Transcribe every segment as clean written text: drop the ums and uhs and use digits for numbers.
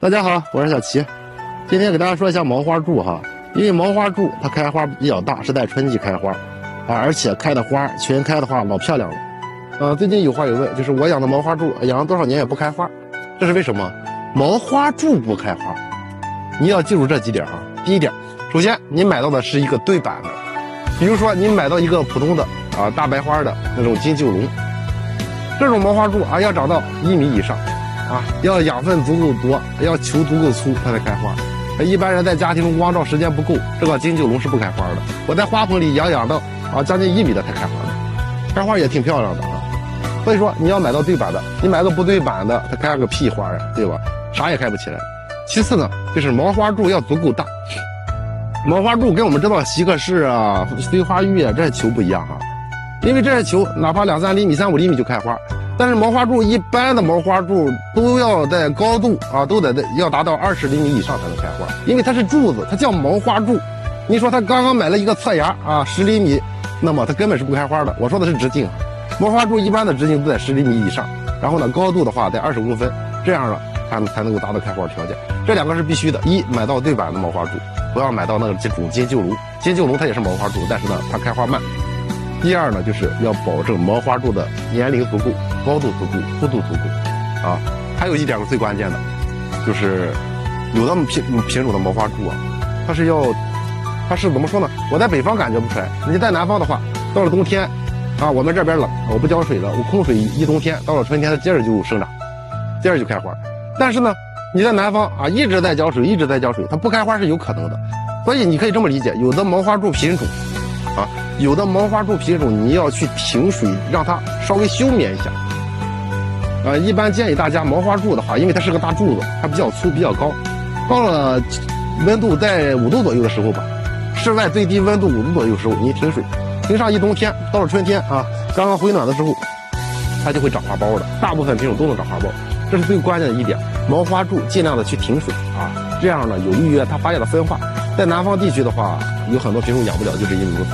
大家好，我是小齐，今天给大家说一下毛花柱哈。因为毛花柱它开花比较大，是在春季开花啊，而且开的花群开的话老漂亮了。最近有话有问，就是我养的毛花柱养了多少年也不开花，这是为什么？毛花柱不开花，你要记住这几点哈。第一点，首先你买到的是一个对版的，比如说你买到一个普通的大白花的那种金九龙，这种毛花柱要长到1米以上。要养分足够多，要球足够粗，它才开花。一般人在家庭中光照时间不够，这个金九龙是不开花的。我在花盆里养到将近1米的才开花的，开花也挺漂亮的啊。所以说你要买到对版的，你买个不对版的，它开个屁花呀，对吧？啥也开不起来。其次呢，就是毛花柱要足够大。毛花柱跟我们知道希克氏绥花玉这些球不一样哈，因为这些球哪怕2-3厘米、3-5厘米就开花。但是毛花柱一般的毛花柱都要在高度都要达到20厘米以上才能开花，因为它是柱子，它叫毛花柱。你说他刚刚买了一个侧芽10厘米，那么它根本是不开花的。我说的是直径，毛花柱一般的直径都在10厘米以上，然后呢高度的话在20公分，这样了它们才能够达到开花条件。这两个是必须的，一买到对版的毛花柱，不要买到那个这种金九龙。金九龙它也是毛花柱，但是呢它开花慢。第二呢，就是要保证毛花柱的年龄足够，高度足够，厚度足够还有一点最关键的，就是有的品种的毛花柱它是怎么说呢？我在北方感觉不出来，你在南方的话，到了冬天我们这边冷，我不浇水了，我空水一冬天，到了春天它接着就生长，接着就开花。但是呢你在南方一直在浇水，一直在浇水，它不开花是有可能的。所以你可以这么理解，有的毛花柱品种有的毛花柱品种你要去停水，让它稍微休眠一下。一般建议大家毛花柱的话，因为它是个大柱子，它比较粗比较高，到了温度在5度左右的时候吧，室外最低温度5度左右的时候，你停水，停上一冬天，到了春天刚刚回暖的时候，它就会长花苞的。大部分品种都能长花苞，这是最关键的一点。毛花柱尽量的去停水这样呢有利于它发芽的分化。在南方地区的话，有很多品种养不了，就是因为如此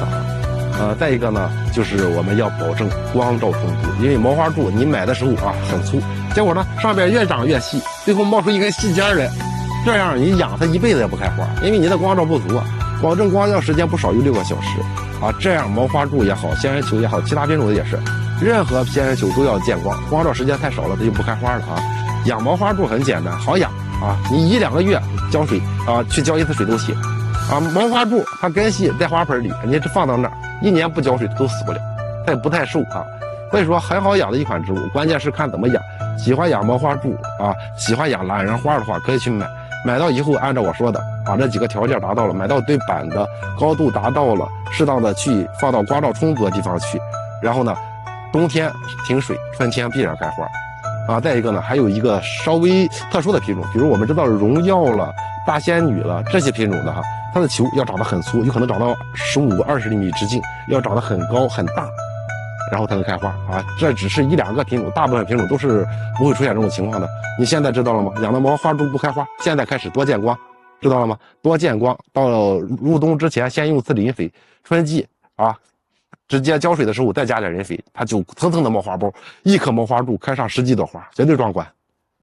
再一个呢，就是我们要保证光照充足，因为毛花柱你买的时候很粗，结果呢上边越长越细，最后冒出一根细尖来，这样你养它一辈子也不开花，因为你的光照不足保证光照时间不少于6个小时这样毛花柱也好，仙人球也好，其他品种的也是，任何仙人球都要见光，光照时间太少了它就不开花了养毛花柱很简单，好养你1-2个月浇水去浇一次水都行毛花柱它根系在花盆里，你这放到那儿1年不浇水都死不了，它也不太瘦所以说很好养的一款植物，关键是看怎么养。喜欢养毛花柱喜欢养懒人花的话，可以去买到以后按照我说的把这几个条件达到了，买到对版的，高度达到了，适当的去放到光照充足的地方去，然后呢冬天停水，春天必然开花再一个呢，还有一个稍微特殊的品种，比如我们知道荣耀了、大仙女了这些品种的它的球要长得很粗，有可能长到15-20厘米直径，要长得很高很大，然后才能开花这只是1-2个品种，大部分品种都是不会出现这种情况的。你现在知道了吗？养的毛花柱不开花，现在开始多见光，知道了吗？多见光，到入冬之前先用次磷肥，春季直接浇水的时候再加点磷肥，它就层层的冒花苞，一棵毛花柱开上10几朵花，绝对壮观。